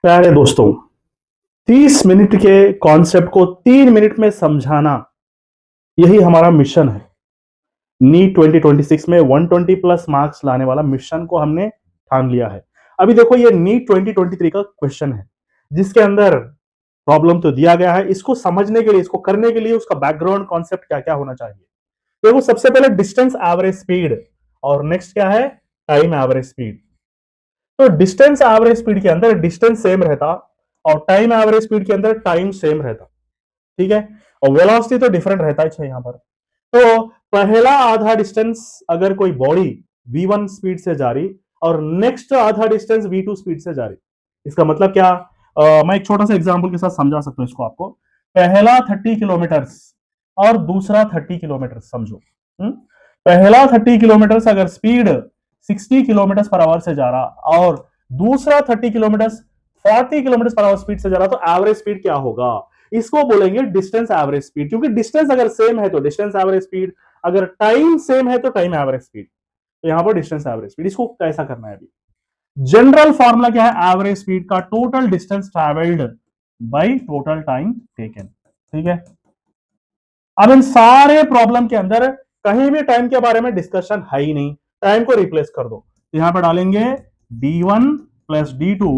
प्यारे दोस्तों, 30 मिनट के कॉन्सेप्ट को 3 मिनट में समझाना, यही हमारा मिशन है। नीट 2026 में 120 प्लस मार्क्स लाने वाला मिशन को हमने ठान लिया है। अभी देखो, ये नीट 2023 का क्वेश्चन है जिसके अंदर प्रॉब्लम तो दिया गया है। इसको समझने के लिए, इसको करने के लिए उसका बैकग्राउंड कॉन्सेप्ट क्या क्या होना चाहिए। देखो, सबसे पहले डिस्टेंस एवरेज स्पीड और नेक्स्ट क्या है, टाइम एवरेज स्पीड। तो डिस्टेंस एवरेज स्पीड के अंदर डिस्टेंस सेम रहता और टाइम एवरेज स्पीड के अंदर टाइम सेम रहता। ठीक है, और वेलोसिटी तो डिफरेंट रहता है यहां पर। तो पहला आधा डिस्टेंस अगर कोई बॉडी v1 स्पीड से जा रही और नेक्स्ट आधा डिस्टेंस v2 स्पीड से जा रही, इसका मतलब क्या? मैं एक छोटा सा एग्जांपल के साथ समझा सकता हूं इसको आपको। पहला 30 किलोमीटर और दूसरा 30 किलोमीटर समझो। पहला 30 किलोमीटर अगर स्पीड 60 किलोमीटर पर आवर से जा रहा और दूसरा 30 kilometre 40 kilometre per hour speed से जा रहा, तो एवरेज स्पीड क्या होगा? इसको बोलेंगे डिस्टेंस एवरेज स्पीड। क्योंकि डिस्टेंस अगर सेम है तो डिस्टेंस एवरेज स्पीड, अगर टाइम सेम है तो टाइम एवरेज स्पीड। तो यहां पर डिस्टेंस एवरेज स्पीड, इसको कैसा करना है अभी? जनरल फॉर्मूला क्या है? एवरेज स्पीड का total distance travelled by total time taken. ठीक है, अब इन सारे प्रॉब्लम के अंदर कहीं भी टाइम के बारे में डिस्कशन है ही नहीं। टाइम को रिप्लेस कर दो, यहां पर डालेंगे d1 plus d2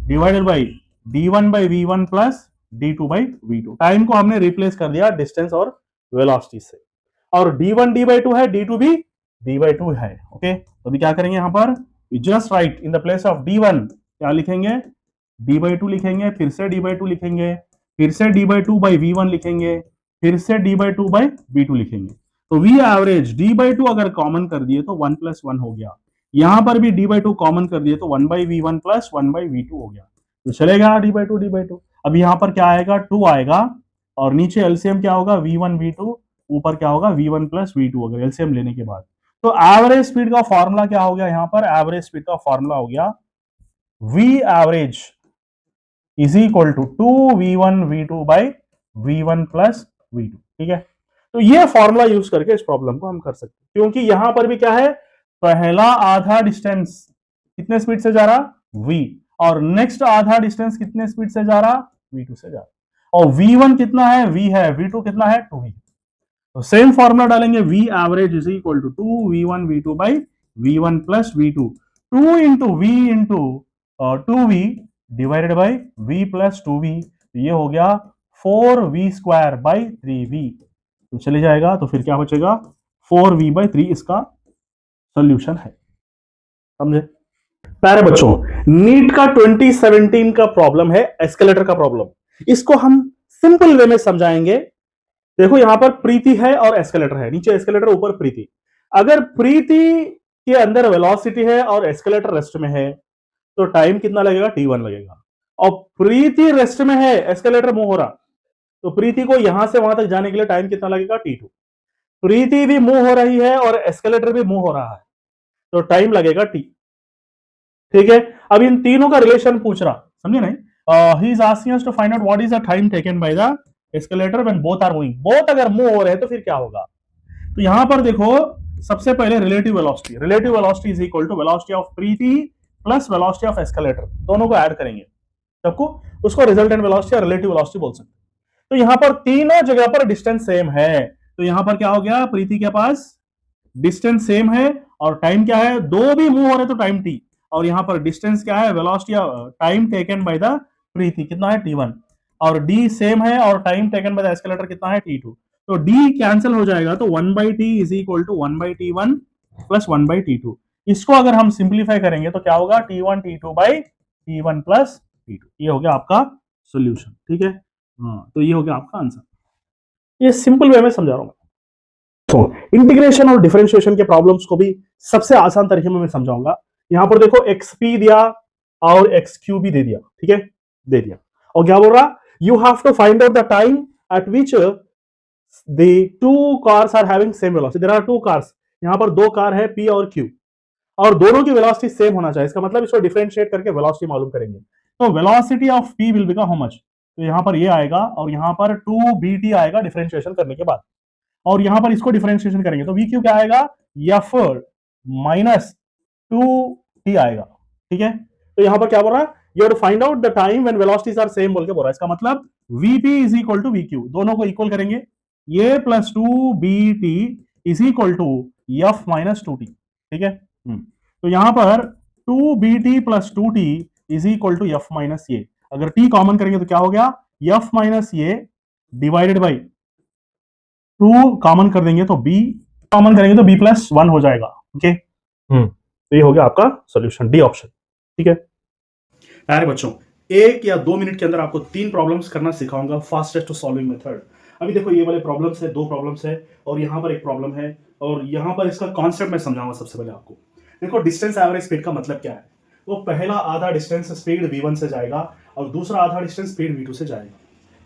divided by d1 by v1 plus d2 by v2। Time को हमने रिप्लेस कर दिया डिस्टेंस और वेलोसिटी से, और d1 d बाई टू है, d2 भी d बाई टू है। ओके, तो अभी क्या करेंगे यहां पर? Just right in the place of d1 क्या लिखेंगे? d बाई टू लिखेंगे, फिर से d बाई टू लिखेंगे, फिर से d by two by v1 लिखेंगे, फिर से d by two by v2 लिखेंगे। तो v average d by two अगर कॉमन कर दिए तो 1 प्लस 1 हो गया। यहां पर भी d बाई टू कॉमन कर दिए तो 1 by v1 plus 1 by v2 हो गया। तो चलेगा d by two d by two. अब यहां पर क्या आएगा? 2 आएगा और नीचे एलसीएम क्या होगा? v1 v2, ऊपर क्या होगा? v1 प्लस v2 अगर एलसीएम लेने के बाद। तो एवरेज स्पीड का फॉर्मूला क्या हो गया यहां पर? एवरेज स्पीड का फॉर्मूला हो गया v average is equal to 2v1 v2 by v1 plus v2। ठीक है, तो ये फॉर्मूला यूज करके इस प्रॉब्लम को हम कर सकते हैं। क्योंकि यहां पर भी क्या है? पहला आधा डिस्टेंस कितने स्पीड से जा रहा? v, और नेक्स्ट आधा डिस्टेंस कितने स्पीड से जा रहा? v2 से जा रहा। और v1 कितना है? v है। v2 कितना है? 2v। तो सेम फॉर्मूला डालेंगे, v average is equal to 2v1 v2 by v1 plus v2। 2 into v into 2v divided by v plus 2v। ये हो गया 4v स्क्वायर बाई 3v। तो चले जाएगा, तो फिर क्या बचेगा? 4v बाई 3 इसका सोल्यूशन है। समझे प्यारे बच्चों? नीट का 2017 का प्रॉब्लम है एस्केलेटर का प्रॉब्लम। इसको हम सिंपल वे में समझाएंगे। देखो, यहां पर प्रीति है और एस्केलेटर है, नीचे एस्केलेटर ऊपर प्रीति। अगर प्रीति के अंदर वेलोसिटी है और एस्केलेटर रेस्ट में है तो टाइम कितना लगेगा? t1 लगेगा। और प्रीति रेस्ट में है, एस्केलेटर मूव हो रहा, तो प्रीति को यहां से वहां तक जाने के लिए टाइम कितना लगेगा? t2। प्रीति भी मूव हो रही है और एस्केलेटर भी मूव हो रहा है, तो टाइम लगेगा t। ठीक है, अब इन तीनों का रिलेशन पूछ रहा, समझे नहीं? He is asking us to find out what is the time taken by the escalator when both are moving. Both अगर मूव हो रहे हैं तो फिर क्या होगा? तो यहां पर देखो, सबसे पहले relative velocity. Relative velocity is equal to velocity of Preeti plus velocity of escalator, दोनों को ऐड करेंगे सबको, उसको रिजल्टेंट वेलोसिटी या रिलेटिव वेलोसिटी बोल सकते हैं। तो यहां पर तीनों जगह पर डिस्टेंस सेम है, तो यहां पर क्या हो गया? प्रीति के पास डिस्टेंस सेम है और टाइम क्या है? दो भी मूव हो रहे तो टाइम टी, और यहां पर डिस्टेंस क्या है? Velocity time taken by the Preeti कितना है? t1। और d सेम है और time taken by the escalator कितना है? t2। तो d कैंसिल हो जाएगा, तो 1 by T is equal to 1 by t1 प्लस 1 बाई t2। इसको अगर हम सिंप्लीफाई करेंगे तो क्या होगा? t1 t2 by t1 plus t2। ये हो गया आपका सोल्यूशन। ठीक है, हाँ, तो ये हो गया आपका आंसर। ये सिंपल वे में समझा रहा हूं। तो इंटीग्रेशन और डिफरेंशिएशन के प्रॉब्लम्स को भी सबसे आसान तरीके में मैं समझाऊंगा। यहां पर देखो, एक्सपी दिया और एक्सक्यू भी दे दिया। ठीक है, दे दिया, और क्या बोल रहा? You have to find out the time at which the two cars are having same velocity. There are two cars, यहां पर दो कार है P और Q, और दोनों की वेलोसिटी सेम होना चाहिए। इसका मतलब इसको डिफरेंशिएट करके वेलोसिटी मालूम करेंगे। तो velocity of P will become how much? तो यहां पर ये आएगा और यहां पर 2BT आएगा डिफरेंशिएशन करने के बाद, और यहां पर इसको डिफरेंशिएशन करेंगे तो VQ क्या आएगा? F माइनस 2T आएगा। ठीक है, तो यहां पर क्या बोल रहा है? You have to find out the time when velocities are same बोल के बोल रहा है। इसका मतलब vp is equal to vq, दोनों को इक्वल करेंगे, ये plus 2bt is equal to f minus 2t, ठीक है। तो यहां पर 2bt plus 2t is equal to f minus ये, अगर t कॉमन करेंगे तो क्या हो गया, f माइनस ये डिवाइडेड बाई 2 कॉमन कर देंगे तो b कॉमन करेंगे तो b प्लस 1 हो जाएगा, ओके। तो ये हो गया आपका सॉल्यूशन, डी ऑप्शन, ठीक है। प्यारे बच्चों, 1 या 2 मिनट के अंदर आपको 3 प्रॉब्लम्स करना सिखाऊंगा, फास्टेस्ट सॉल्विंग मेथड। अभी देखो ये वाले प्रॉब्लम्स है, 2 प्रॉब्लम्स है और यहां पर एक प्रॉब्लम है, और यहां पर इसका कॉन्सेप्ट मैं समझाऊंगा। सबसे पहले आपको देखो डिस्टेंस एवरेज स्पीड का मतलब क्या है। वो पहला आधा डिस्टेंस स्पीड v1 से जाएगा और दूसरा आधा डिस्टेंस स्पीड v2 से जाएगा,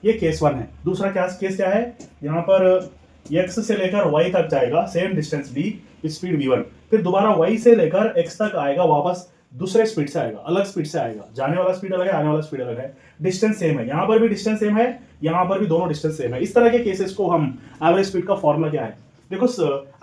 ये केस 1 है। दूसरा केस क्या है, यहां पर x से लेकर y तक जाएगा same distance d speed v1, फिर दोबारा y से लेकर x तक आएगा वापस, दूसरे स्पीड से आएगा, अलग स्पीड से आएगा, जाने वाला स्पीड अलग है, आने वाला स्पीड अलग है, डिस्टेंस सेम है, यहां पर भी डिस्टेंस सेम है, यहां पर भी दोनों डिस्टेंस सेम है। इस तरह के केसेस को हम एवरेज स्पीड का फॉर्मूला क्या है, देखो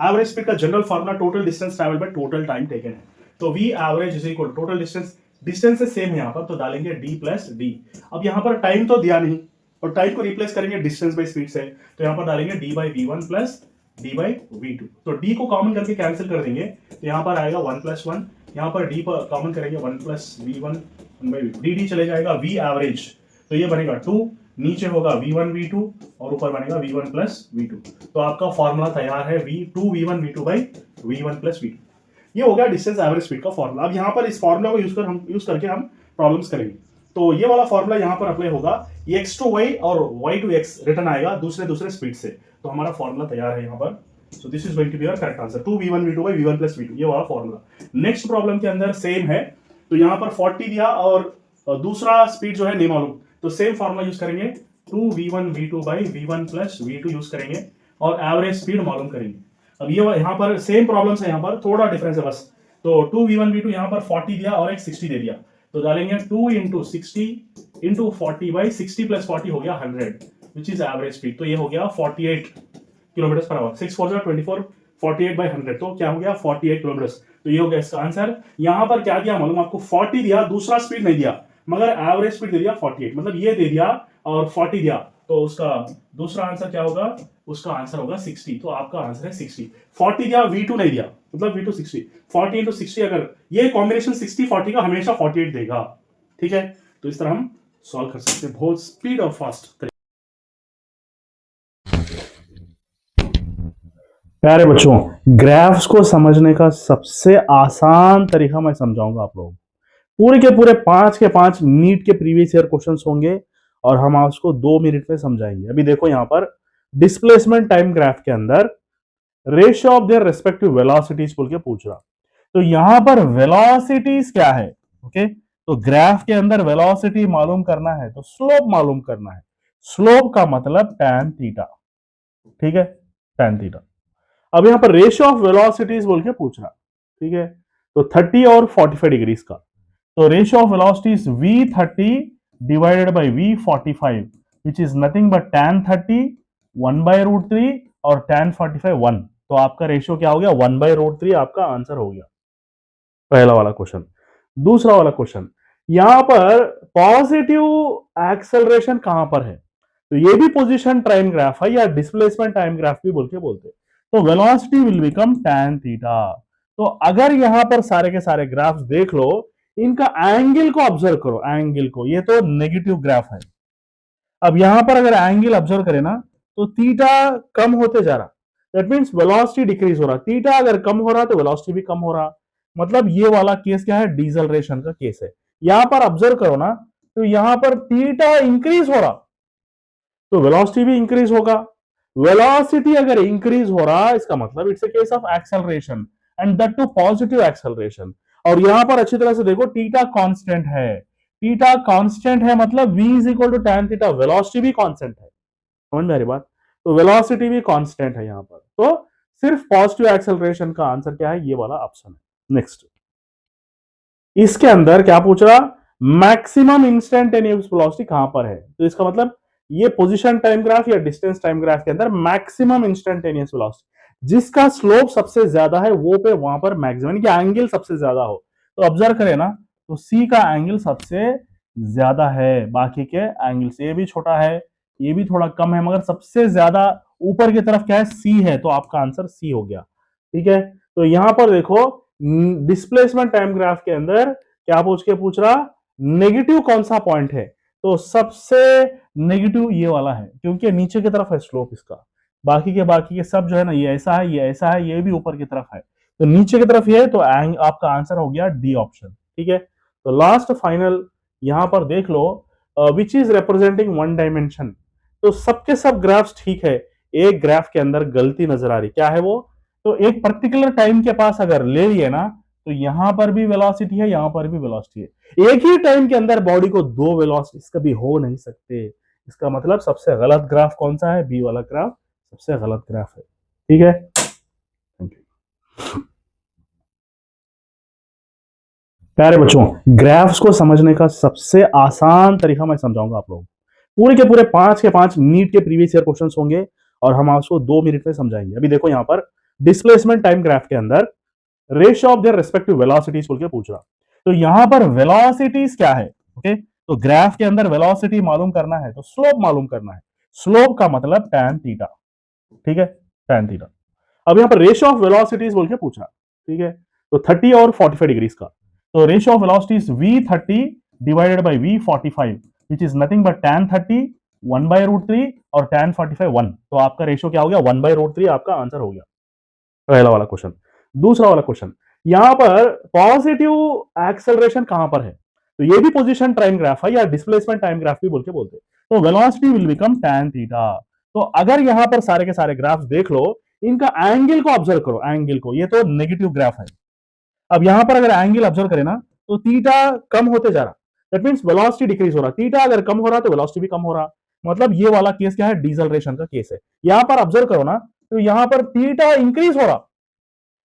एवरेज स्पीड का general formula total distance travelled by total time taken है। तो v average is equal total distance, distance से सेम है यहां पर, तो डालेंगे d प्लस डी। अब यहां पर टाइम तो दिया नहीं और टाइम को रिप्लेस करेंगे डिस्टेंस बाय स्पीड से, तो यहां पर डालेंगे d by v1 plus d by v2। तो d को कॉमन करके कैंसिल कर देंगे तो यहां पर आएगा 1 प्लस 1, यहां पर d पर कॉमन करेंगे 1 plus v1 1 by v2, dd चले जाएगा, v एवरेज तो ये बनेगा 2, नीचे होगा v1 v2 और ऊपर बनेगा v1 प्लस v2। तो आपका फॉर्मूला तैयार है v2 v1 v2 by v1 plus v2। ये हो गया डिस्टेंस एवरेज स्पीड का फॉर्मूला। अब यहां पर इस फॉर्मूला को यूज करके हम प्रॉब्लम्स करेंगे। तो ये वाला फॉर्मूला यहां पर अप्लाई होगा, x टू y और y टू x रिटर्न आएगा दूसरे स्पीड से, तो हमारा फॉर्मूला तैयार है यहां पर। So this is going to be our correct answer, 2v1 v2 by v1 plus v2, ये वाला फॉर्मूला। नेक्स्ट प्रॉब्लम के अंदर सेम है, तो यहां पर 40 दिया और दूसरा स्पीड जो है नहीं मालूम, तो सेम फॉर्मूला यूज करेंगे, 2v1 v2 by v1 plus v2 use करेंगे और एवरेज स्पीड मालूम करेंगे। अब ये यहां पर सेम प्रॉब्लम्स है, यहां पर थोड़ा डिफरेंस है बस। तो 2v1 v2 यहां पर 40 दिया और एक 60 दे दिया, तो डालेंगे 2 इंटू 60 इंटू 40 बाई 60 प्लस 40 हो गया 100, विच इज एवरेज स्पीड। तो ये हो गया 48 किलोमीटर पर आवर, 6 4 24, 48 बाई 100, तो क्या हो गया 48 किलोमीटर। तो ये हो गया इसका आंसर। यहां पर क्या दिया मालूम आपको, 40 दिया, दूसरा स्पीड नहीं दिया, मगर एवरेज स्पीड दे दिया 48, मतलब ये दे दिया और 40 दिया, तो उसका दूसरा आंसर क्या होगा, उसका आंसर होगा 60। तो आपका आंसर है 60। 40 दिया, v2 नहीं दिया, मतलब v2 60, 40 इंटू 60, अगर ये कॉम्बिनेशन 60 40 का हमेशा 48 देगा, ठीक है। तो इस तरह हम सॉल्व कर सकते हैं बहुत स्पीड और फास्ट। प्यारे बच्चों, ग्राफ्स को समझने का सबसे आसान तरीका मैं समझाऊंगा आप लोगों को। पूरे के पूरे 5 के 5 नीट के प्रीवियस ईयर क्वेश्चंस होंगे और हम उसको 2 मिनट में समझाएंगे। अभी देखो यहां पर डिस्प्लेसमेंट टाइम ग्राफ के अंदर ratio of their respective velocities बोल के पूछ रहा, तो यहां पर वेलोसिटीज क्या है, ओके। तो ग्राफ के अंदर वेलोसिटी मालूम करना है तो स्लोप मालूम करना है, स्लोप का मतलब tan थीटा, ठीक है, tan थीटा। अब यहां पर रेशियो ऑफ वेलोसिटीज बोल के पूछ रहा, ठीक है, तो 30 और 45 डिग्री का, तो ratio of velocities v30 divided by v45, which is nothing but tan 30 1/√3 और tan 45 1, तो आपका रेशियो क्या हो गया 1/√3, आपका आंसर हो गया पहला वाला क्वेश्चन। दूसरा वाला क्वेश्चन, यहां पर पॉजिटिव एक्सेलरेशन कहां पर है, तो ये भी पोजीशन टाइम ग्राफ है या डिस्प्लेसमेंट टाइम ग्राफ भी बोल के बोलते हैं। तो velocity will become tan theta. तो अगर यहां पर सारे के सारे ग्राफ्स देख लो, इनका एंगल को ऑब्जर्व करो, एंगल को, ये तो नेगेटिव ग्राफ है। अब यहां पर अगर एंगल ऑब्जर्व करें ना, तो थीटा कम होते जा रहा, दैट मींस वेलोसिटी डिक्रीज हो रहा, थीटा अगर कम हो रहा तो वेलोसिटी भी कम हो रहा, मतलब ये वाला केस क्या है, डीजलरेशन का केस है। यहां पर ऑब्जर्व करो ना, तो यहां पर थीटा इंक्रीज हो रहा तो वेलोसिटी भी इंक्रीज होगा। वेलोसिटी अगर इंक्रीज हो रहा, इसका मतलब it's a case of acceleration, and that too positive acceleration. और यहां पर अच्छी तरह से देखो, थीटा कांस्टेंट है, थीटा कांस्टेंट है मतलब v is equal to tan theta, velocity भी कांस्टेंट है, समझ में आ रही बात। तो वेलोसिटी भी कांस्टेंट है यहां पर, तो सिर्फ पॉजिटिव एक्सेलरेशन का आंसर क्या है, ये वाला ऑप्शन है। नेक्स्ट, इसके अंदर क्या पूछ रहा, मैक्सिमम इंस्टेंटेनियस वेलोसिटी कहां पर है, तो इसका मतलब ये पोजीशन टाइम ग्राफ या डिस्टेंस टाइम ग्राफ के अंदर मैक्सिमम इंस्टेंटेनियस वेलोसिटी जिसका स्लोप सबसे ज्यादा है वो पे वहां पर मैक्सिमम, यानी कि एंगल सबसे ज्यादा हो। तो ऑब्जर्व करें ना, तो सी का एंगल सबसे ज्यादा है बाकी के एंगल से। ये भी छोटा है, ये भी थोड़ा कम है, मगर सबसे ज्यादा ऊपर की तरफ क्या है, सी है, तो आपका आंसर सी हो गया। ठीक है, तो यहां पर देखो डिस्प्लेसमेंट टाइम ग्राफ के अंदर क्या पूछ रहा, नेगेटिव कौन सा पॉइंट है, तो सबसे नेगेटिव ये वाला है, क्योंकि नीचे की तरफ है स्लोप इसका। बाकी के सब जो है ना, ये ऐसा है, ये ऐसा है, ये भी ऊपर की तरफ है, तो नीचे की तरफ ये है, तो आपका आंसर हो गया डी ऑप्शन। ठीक है, तो लास्ट फाइनल यहां पर देख लो, which is representing one dimension. तो सबके सब ग्राफ्स ठीक है, एक ग्राफ के अंदर गलती नजर आ रही, क्या है वो, तो एक पर्टिकुलर टाइम के पास अगर ले लिए ना, तो यहां पर भी वेलोसिटी है, यहां पर भी वेलोसिटी है। एक ही टाइम के अंदर बॉडी को दो वेलोसिटीज कभी हो नहीं सकते। इसका मतलब सबसे गलत ग्राफ कौन सा है, बी वाला ग्राफ सबसे गलत ग्राफ है। ठीक है, थैंक यू। प्यारे बच्चों, ग्राफ्स को समझने का सबसे आसान तरीका मैं समझाऊंगा आप लोगों को। पूरे के पूरे 5 के 5 नीट के प्रीवियस ईयर क्वेश्चंस होंगे और हम आपको 2 मिनट में समझाएंगे। अभी देखो यहां पर डिस्प्लेसमेंट टाइम ग्राफ के अंदर ratio of their respective velocities बोल के पूछ रहा, तो यहां पर वेलोसिटीज क्या है, ओके, तो ग्राफ के अंदर वेलोसिटी मालूम करना है तो स्लोप मालूम करना है। स्लोप का मतलब tan थीटा। ठीक है, tan थीटा। अब यहां पर रेशियो ऑफ वेलोसिटीज बोल के पूछा, ठीक है, तो 30 और 45 डिग्रीज का, तो ratio of velocities v30 divided by v45 which is nothing but tan 30 1/√3 और tan 45 1, तो आपका रेशियो क्या हो गया, 1/√3 आपका आंसर हो गया। पहला वाला क्वेश्चन। दूसरा वाला क्वेश्चन, यहां पर पॉजिटिव एक्सेलरेशन कहां पर है, तो ये भी पोजीशन टाइम ग्राफ है या डिस्प्लेसमेंट टाइम ग्राफ भी बोल के बोलते हैं, तो velocity will become tan theta. तो अगर यहां पर सारे के सारे ग्राफ्स देख लो, इनका एंगल को ऑब्जर्व करो, एंगल को, ये तो नेगेटिव ग्राफ है। अब यहां पर अगर एंगल ऑब्जर्व करें ना, तो थीटा कम होते जा रहा, दैट मींस वेलोसिटी डिक्रीज हो रहा, थीटा अगर कम हो रहा तो वेलोसिटी भी कम हो रहा, मतलब ये वाला केस क्या है, डीजलरेशन का केस है। यहां पर ऑब्जर्व करो ना, तो यहां पर थीटा इंक्रीज हो रहा,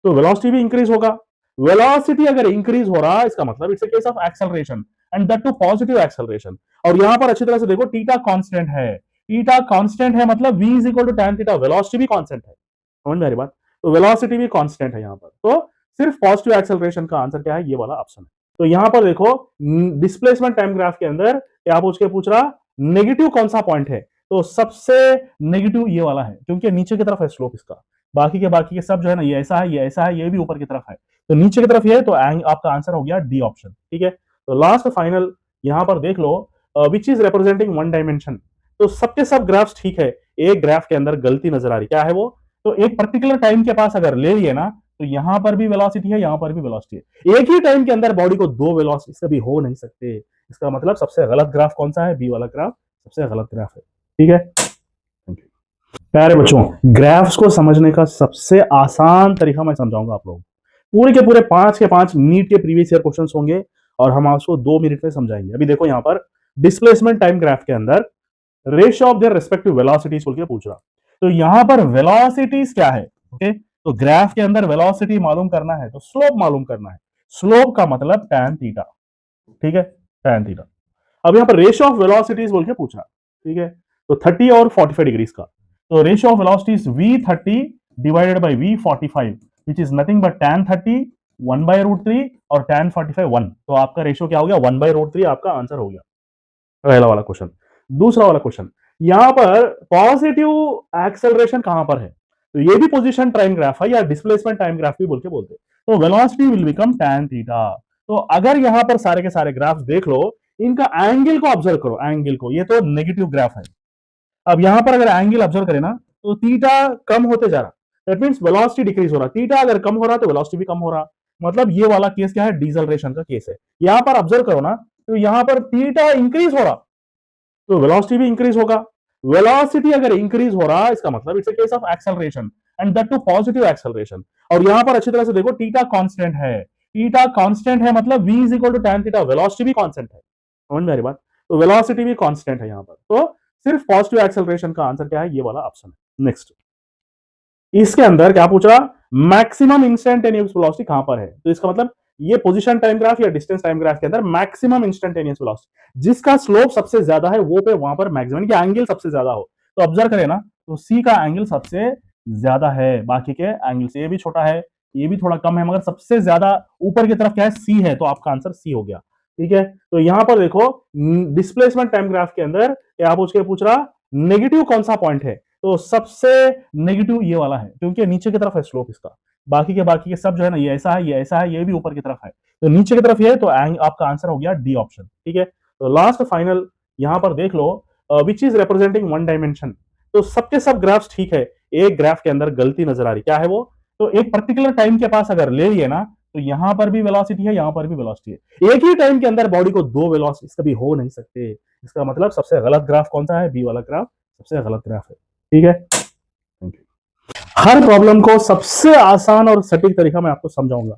तो वेलोसिटी भी इंक्रीज होगा। वेलोसिटी अगर इंक्रीज हो रहा, इसका मतलब it's a case of acceleration, and that too positive acceleration. और यहां पर अच्छी तरह से देखो, थीटा कांस्टेंट है, थीटा कांस्टेंट है मतलब v is equal to tan theta, velocity भी कांस्टेंट है, समझ में आ रही बात, तो वेलोसिटी भी कांस्टेंट है यहां पर, तो सिर्फ पॉजिटिव एक्सेलरेशन का आंसर क्या है, ये वाला ऑप्शन है। तो यहां पर देखो डिस्प्लेसमेंट टाइम ग्राफ के अंदर क्या पूछ रहा, नेगेटिव कौन सा पॉइंट है, तो सबसे नेगेटिव ये वाला है, क्योंकि नीचे की तरफ है स्लोप इसका। बाकी के सब जो है ना, ये ऐसा है, ये ऐसा है, ये भी ऊपर की तरफ है, तो नीचे की तरफ ये है, तो आपका आंसर हो गया डी ऑप्शन। ठीक है, तो लास्ट फाइनल यहां पर देख लो, which is representing one dimension. तो सबके सब ग्राफ्स ठीक है, एक ग्राफ के अंदर गलती नजर आ रही, क्या है वो, तो एक पर्टिकुलर टाइम के पास अगर ले लिए ना, तो यहां पर भी वेलोसिटी है, यहां पर भी वेलोसिटी है। एक ही टाइम के अंदर बॉडी को दो वेलोसिटी कभी हो नहीं सकते। इसका मतलब सबसे गलत ग्राफ कौन सा है, बी वाला ग्राफ सबसे गलत ग्राफ है। ठीक है, थैंक यू। प्यारे बच्चों, ग्राफ्स को समझने का सबसे आसान तरीका मैं समझाऊंगा आप लोगों को। पूरे के पूरे 5 के 5 नीट के प्रीवियस ईयर क्वेश्चंस होंगे और हम आपको 2 मिनट में समझाएंगे। अभी देखो यहां पर डिस्प्लेसमेंट टाइम ग्राफ के अंदर ratio of their respective velocities बोल के पूछ रहा, तो यहां पर वेलोसिटीज क्या है, ओके, तो ग्राफ के अंदर वेलोसिटी मालूम करना है तो स्लोप मालूम करना है। स्लोप का मतलब tan थीटा। ठीक है, tan थीटा। अब यहां पर रेशियो ऑफ वेलोसिटीज बोल के पूछा, ठीक है, तो 30 और 45 डिग्रीज का, तो ratio of velocities v30 divided by v45 which is nothing but tan 30 1/√3 और tan 45 1, तो आपका रेशियो क्या हो गया, 1/√3 आपका आंसर हो गया। पहला वाला क्वेश्चन। दूसरा वाला क्वेश्चन, यहां पर पॉजिटिव एक्सेलरेशन कहां पर है, तो ये भी पोजीशन टाइम ग्राफ है या डिस्प्लेसमेंट टाइम ग्राफ भी बोल के बोलते हैं, तो velocity will become tan theta. तो अगर यहां पर सारे के सारे ग्राफ्स देख लो, इनका एंगल को ऑब्जर्व करो, एंगल को, ये तो नेगेटिव ग्राफ है। अब यहां पर अगर एंगल ऑब्जर्व करें ना, तो थीटा कम होते जा रहा, दैट मींस वेलोसिटी डिक्रीज हो रहा, थीटा अगर कम हो रहा तो वेलोसिटी भी कम हो रहा, मतलब ये वाला केस क्या है, डीजलरेशन का केस है। यहां पर ऑब्जर्व करो ना, तो यहां पर थीटा इंक्रीज हो रहा, तो वेलोसिटी भी इंक्रीज होगा। वेलोसिटी अगर इंक्रीज हो रहा, इसका मतलब it's a case of acceleration, and that too positive acceleration. और यहां पर अच्छी तरह से देखो, थीटा कांस्टेंट है, थीटा कांस्टेंट है मतलब v is equal to tan theta, velocity भी कांस्टेंट है, समझ में आ रही बात, तो वेलोसिटी भी कांस्टेंट है यहां पर, तो सिर्फ पॉजिटिव एक्सेलरेशन का आंसर क्या है, ये वाला ऑप्शन है। नेक्स्ट, इसके अंदर क्या पूछ रहा, मैक्सिमम इंस्टेंटेनियस वेलोसिटी कहां पर है, तो इसका मतलब ये पोजीशन टाइम ग्राफ या डिस्टेंस टाइम ग्राफ के अंदर मैक्सिमम इंस्टेंटेनियस वेलोसिटी जिसका स्लोप सबसे ज्यादा है, वो पे वहां पर मैक्सिमम की एंगल सबसे ज्यादा हो, तो ऑब्जर्व करें ना, तो सी का एंगल सबसे ज्यादा है बाकी के एंगल से। ये भी छोटा है, ये भी थोड़ा कम है, मगर सबसे ज्यादा ऊपर की तरफ क्या है, सी है, तो आपका आंसर सी हो गया। ठीक है, तो यहां पर देखो डिस्प्लेसमेंट टाइम ग्राफ के अंदर क्या पूछ रहा नेगेटिव कौन सा पॉइंट है, तो सबसे नेगेटिव ये वाला है क्योंकि नीचे की तरफ है स्लोप इसका, बाकी के सब जो है ना, ये ऐसा है, ये ऐसा है, ये भी ऊपर की तरफ है, तो नीचे की तरफ ये है, तो आपका आंसर हो गया डी ऑप्शन। ठीक है, तो लास्ट फाइनल यहां पर देख लो which is representing one dimension, तो सबके सब ग्राफ्स ठीक है, एक ग्राफ के अंदर गलती नजर आ रही, क्या है वो, तो एक पर्टिकुलर टाइम के पास अगर ले लिए ना, तो यहां पर भी वेलोसिटी है, यहां पर भी वेलोसिटी है, एक ही टाइम के अंदर बॉडी को दो वेलोसिटी कभी हो नहीं सकते, इसका मतलब सबसे गलत ग्राफ कौन सा है, बी वाला ग्राफ सबसे गलत ग्राफ है। ठीक है, हर प्रॉब्लम को सबसे आसान और सटीक तरीका मैं आपको समझाऊंगा।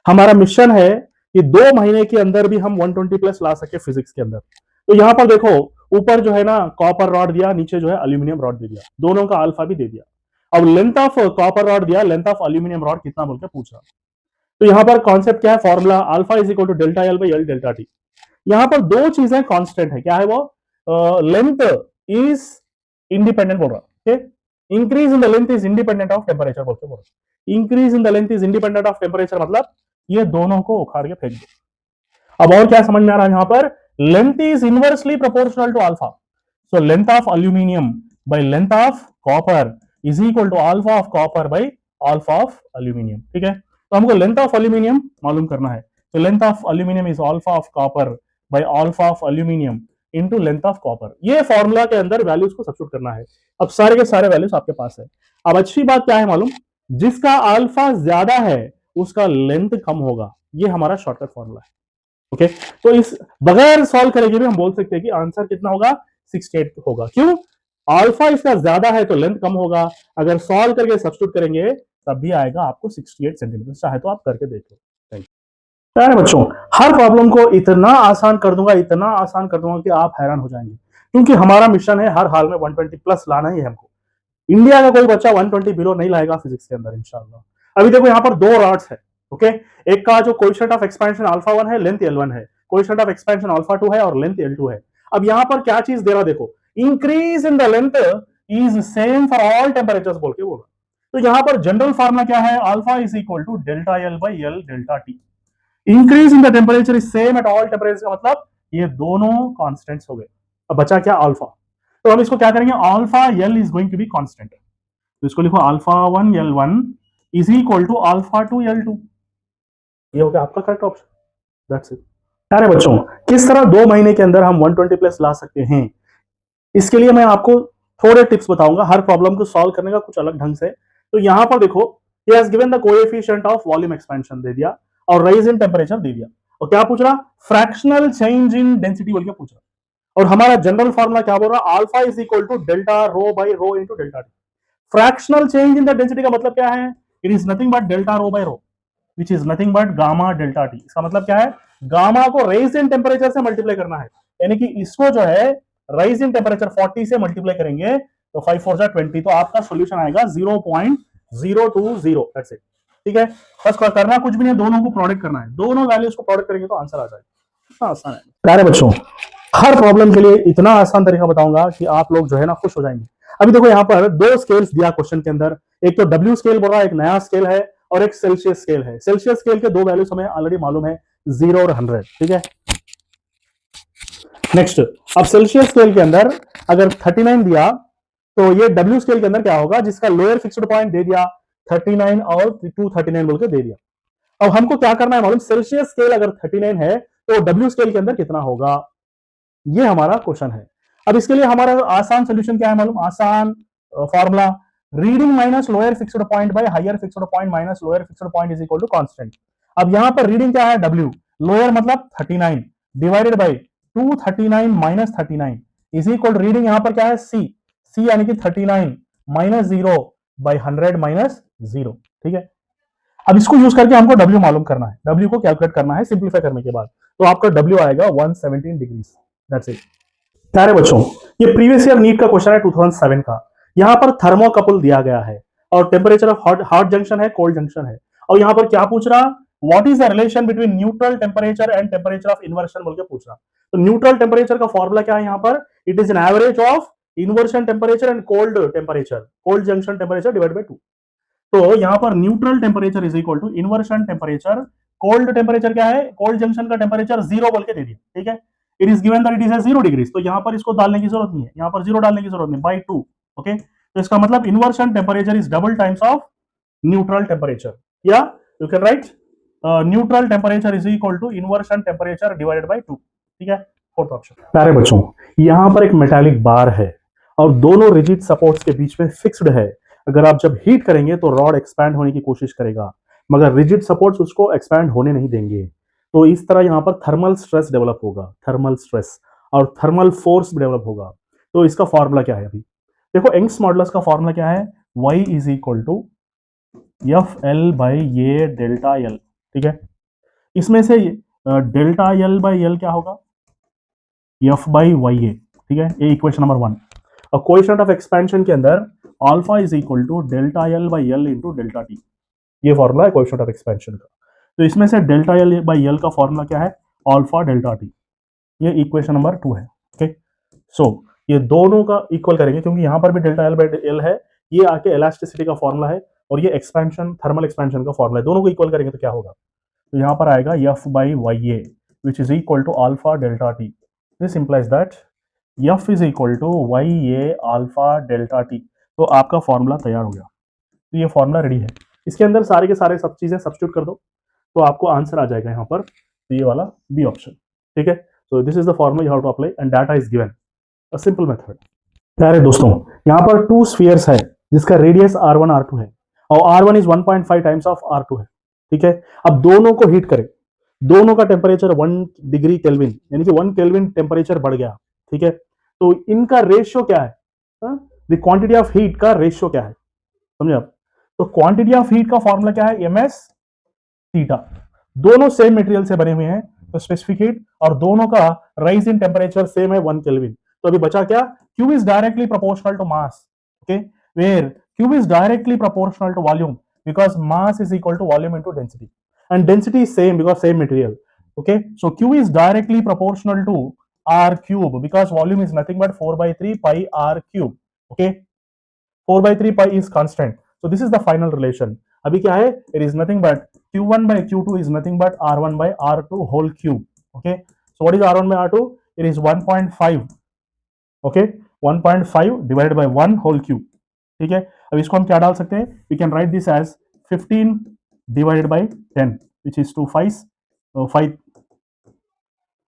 हमारा मिशन है कि 2 महीने के अंदर भी हम 120 प्लस ला सके फिजिक्स के अंदर। तो यहां पर देखो ऊपर जो है ना कॉपर रॉड दिया, नीचे जो है अल्यूमिनियम रॉड दे दिया, दोनों का अल्फा भी दे दिया। अब लेंथ ऑफ कॉपर रॉड दिया, लेंथ ऑफ अल्यूमिनियम रॉड कितना बोल के पूछा। तो यहां पर कॉन्सेप्ट क्या है, formula alpha is equal to delta L by L delta T. यहां पर दो चीजें कांस्टेंट है, क्या है वो, लेंथ इज इंडिपेंडेंट बोल रहा है, increase in the length is independent of temperature बोल के बोल रहा, increase in the length is independent of temperature, मतलब ये दोनों को उखाड़ के फेंक दो। अब और क्या समझ में आ रहा है, यहां पर length is inversely proportional to alpha, so length of aluminium by length of copper is equal to alpha of copper by alpha of aluminium. ठीक है, तो हमको लेंथ ऑफ अल्यूमिनियम मालूम करना है, तो length of aluminium is alpha of copper by alpha of aluminium into length of copper, ये formula के अंदर वैल्यूज को सब्स्टिट्यूट करना है। अब सारे के सारे वैल्यूज आपके पास है। अब अच्छी बात क्या है मालूम, जिसका अल्फा ज्यादा है उसका लेंथ कम होगा, ये हमारा शॉर्टकट फॉर्मूला है। ओके, तो इस बगैर सॉल्व करेंगे भी हम बोल सकते हैं कि आंसर कितना होगा, 68 होगा। क्यों, अल्फा इसका ज्यादा है तो लेंथ कम होगा, अगर सॉल्व करके सब्स्टिट्यूट करेंगे तब भी आएगा आपको 68 सेंटीमीटर, चाहे तो आप करके देखो। प्यारे बच्चों, हर प्रॉब्लम को इतना आसान कर दूंगा, इतना आसान कर दूंगा कि आप हैरान हो जाएंगे, क्योंकि हमारा मिशन है हर हाल में 120 प्लस लाना ही है हमको। इंडिया का कोई बच्चा 120 बिलो नहीं लाएगा फिजिक्स के अंदर इंशाल्लाह। अभी देखो यहाँ पर दो रॉड्स है, ओके, एक का जो कोएफिशिएंट ऑफ एक्सपेंशन अल्फा 1 है, लेंथ L1 है, कोएफिशिएंट ऑफ एक्सपेंशन अल्फा 2 है और लेंथ L2 है। अब यहाँ पर क्या चीज दे रहा देखो, increase in the length is same for all temperatures बोल के बोला। तो यहाँ पर जनरल फार्मूला क्या है, alpha is equal to delta L by L delta T, increase in the temperature is same at all temperature, का मतलब ये दोनों कांस्टेंट्स हो गए। अब बचा क्या, अल्फा, तो हम इसको क्या करेंगे, alpha L is going to be constant, तो इसको लिखो alpha 1 L1 is equal to alpha 2 L2, ये हो गया आपका करेक्ट ऑप्शन, दैट्स इट। सारे बच्चों, किस तरह 2 महीने के अंदर हम 120 प्लस ला सकते हैं, इसके लिए मैं आपको थोड़े टिप्स बताऊंगा, हर प्रॉब्लम को सॉल्व करने का कुछ अलग ढंग से। तो यहां पर देखो, he has given the coefficient of volume expansion दे दिया और राइज इन टेम्परेचर दे दिया, और क्या पूछ रहा, फ्रैक्शनल चेंज इन डेंसिटी बोल के पूछ रहा, और हमारा जनरल फॉर्मूला क्या बोल रहा, alpha is equal to delta rho by rho into delta T. Fractional change in the density का मतलब क्या है, it is nothing but delta rho by rho which is nothing but gamma delta T. इसका मतलब क्या है, gamma को raise in temperature से मल्टीप्लाई करना है, यानी कि इसको जो है राइज इन टेम्परेचर 40 से मल्टीप्लाई करेंगे तो 5 4 20, तो आपका सोल्यूशन आएगा 0.020, दैट्स इट। ठीक है, बस करना कुछ भी नहीं, दोनों को प्रोडक्ट करना है, दोनों वैल्यूज को प्रोडक्ट करेंगे तो आंसर आ जाएगा, इतना आसान है। प्यारे बच्चों, हर प्रॉब्लम के लिए इतना आसान तरीका बताऊंगा कि आप लोग जो है ना खुश हो जाएंगे। अभी देखो यहाँ पर दो स्केल्स दिया क्वेश्चन के अंदर, एक तो डब्ल्यू स्केल बोल रहा है, एक नया स्केल है, और एक सेल्सियस स्केल है। सेल्सियस स्केल के दो वैल्यूज हमें ऑलरेडी मालूम है, 0 और 100। ठीक है, नेक्स्ट, अब सेल्सियस स्केल के अंदर अगर 39 दिया तो ये डब्ल्यू स्केल के अंदर क्या होगा, जिसका लोअर फिक्स्ड पॉइंट दे दिया 39 और 239 बोल के दे दिया। अब हमको क्या करना है मालूम, सेल्सियस स्केल अगर 39 है तो डब्ल्यू स्केल के अंदर कितना होगा, ये हमारा क्वेश्चन है। अब इसके लिए हमारा आसान सोल्यूशन क्या है मालूम, आसान formula, reading minus lower fixed point by higher fixed point minus lower fixed point is equal to constant. अब यहां पर रीडिंग क्या है, डब्ल्यू, लोअर मतलब 39 divided by 239 minus 39 is equal, reading यहां पर क्या है, सी, सी यानी कि 39 माइनस 0 बाय 100 माइनस 0। ठीक है, अब इसको यूज करके हमको डब्ल्यू मालूम करना है, डब्ल्यू को कैलकुलेट करना है सिंप्लीफाई करने के बाद, तो आपका डब्ल्यू आएगा 117 डिग्री, दैट्स इट। प्यारे बच्चों, ये प्रीवियस ईयर नीट का क्वेश्चन है 2007 का, यहां पर थर्मोकपल दिया गया है और टेम्परेचर ऑफ हॉट जंक्शन है, कोल्ड जंक्शन है, और यहां पर क्या पूछ रहा, what is the relation between neutral temperature and temperature of inversion बोल के पूछ रहा। तो न्यूट्रल टेम्परेचर का फॉर्मूला क्या है यहां पर, it is an average of inversion temperature and cold temperature, cold junction temperature divide by 2। तो यहां पर neutral temperature is equal to inversion temperature. Cold temperature क्या है, कोल्ड जंक्शन का टेम्परेचर 0 बोल के दे दिया, ठीक है। It is given that it is 0 degree, तो यहां पर इसको डालने की जरूरत नहीं है, यहां पर 0 डालने की जरूरत नहीं, बाई 2। ओके, तो इसका मतलब inversion temperature is double times of neutral temperature, या you can write neutral temperature is equal to inversion temperature divided by 2, ठीक है। Fourth option. प्यारे बच्चों, यहां पर एक मेटालिक बार है और दोनों रिजिड सपोर्ट्स के बीच में फिक्स्ड है। अगर आप जब हीट करेंगे तो रॉड एक्सपैंड होने की कोशिश करेगा, मगर रिजिड सपोर्ट्स उसको एक्सपैंड होने नहीं देंगे। तो इस तरह यहां पर थर्मल स्ट्रेस डेवलप होगा, थर्मल स्ट्रेस, और थर्मल फोर्स डेवलप होगा। तो इसका फॉर्मूला क्या है अभी देखो, यंग्स मॉडुलस का फॉर्मूला क्या है, y is equal to F L by ये डेल्टा एल, ठीक है। इसमें से डेल्टा एल बाई एल क्या होगा, एफ बाई वाई ए, ठीक है। ये इक्वेशन नंबर 1। और कोएफिशिएंट ऑफ एक्सपेंशन के अंदर alpha is equal to delta L by L into delta T, ये फॉर्मूला है कोएफिशिएंट ऑफ एक्सपेंशन का। तो इसमें से डेल्टा एल बाई एल का फॉर्मूला क्या है, अल्फा डेल्टा टी, ये इक्वेशन नंबर 2 है। ओके, सो ये दोनों का इक्वल करेंगे, क्योंकि यहां पर भी डेल्टा एल बाई एल है, ये आके इलास्टिसिटी का फॉर्मूला है, और ये एक्सपेंशन थर्मल एक्सपेंशन का फॉर्मूला है। दोनों को इक्वल करेंगे तो क्या होगा, तो यहां पर आएगा F by Y A which is equal to alpha delta T. This implies that F is equal to Y A alpha delta T. तो आपका फॉर्मूला तैयार हो गया, तो ये फॉर्मूला रेडी है। इसके अंदर सारे के सारे सब चीजें सब्स्टिट्यूट कर दो तो आपको आंसर आ जाएगा यहाँ पर, तो ये वाला बी ऑप्शन, ठीक है। So this is the formula you have to apply and data is given, a simple method. प्यारे दोस्तों, यहाँ पर 2 स्फीयर्स है जिसका रेडियस r1 r2 है, और r1 is 1.5 times of r2 है, ठीक है। अब दोनों को हीट करें, दोनों का टेम्परेचर 1 डिग्री केल्विन, यानी कि 1 केल्विन टेम्परेचर बढ़ गया, ठीक है। तो इनका रेशियो क्या है, द क्वांटिटी ऑफ हीट का रेशियो क्या है, समझे आप। तो क्वांटिटी ऑफ हीट का फॉर्मूला क्या है, एम एस थीटा। दोनों सेम मटेरियल से बने हुए हैं, तो स्पेसिफिक हीट, और दोनों का राइज इन टेम्परेचर सेम है 1 केल्विन। तो अभी बचा क्या, Q is directly proportional to mass, okay, where Q is directly proportional to volume because mass is equal to volume into density, and density is same because same material, okay. So Q is directly proportional to R cube because volume is nothing but 4 by 3 pi R cube, okay. 4 by 3 pi is constant, so this is the final relation. अभी क्या है, it is nothing but Q1 by Q2 is nothing but R1 by R2 whole cube, okay. So what is R1 by R2, it is 1.5, okay, 1.5 divided by 1 whole cube, ठीक है। अब इसको हम क्या डाल सकते हैं, we can write this as 15 divided by 10 which is 2 5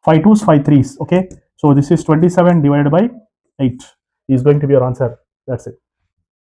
5 2s 5 3s, okay. So this is 27 divided by 8 is going to be your answer, that's it.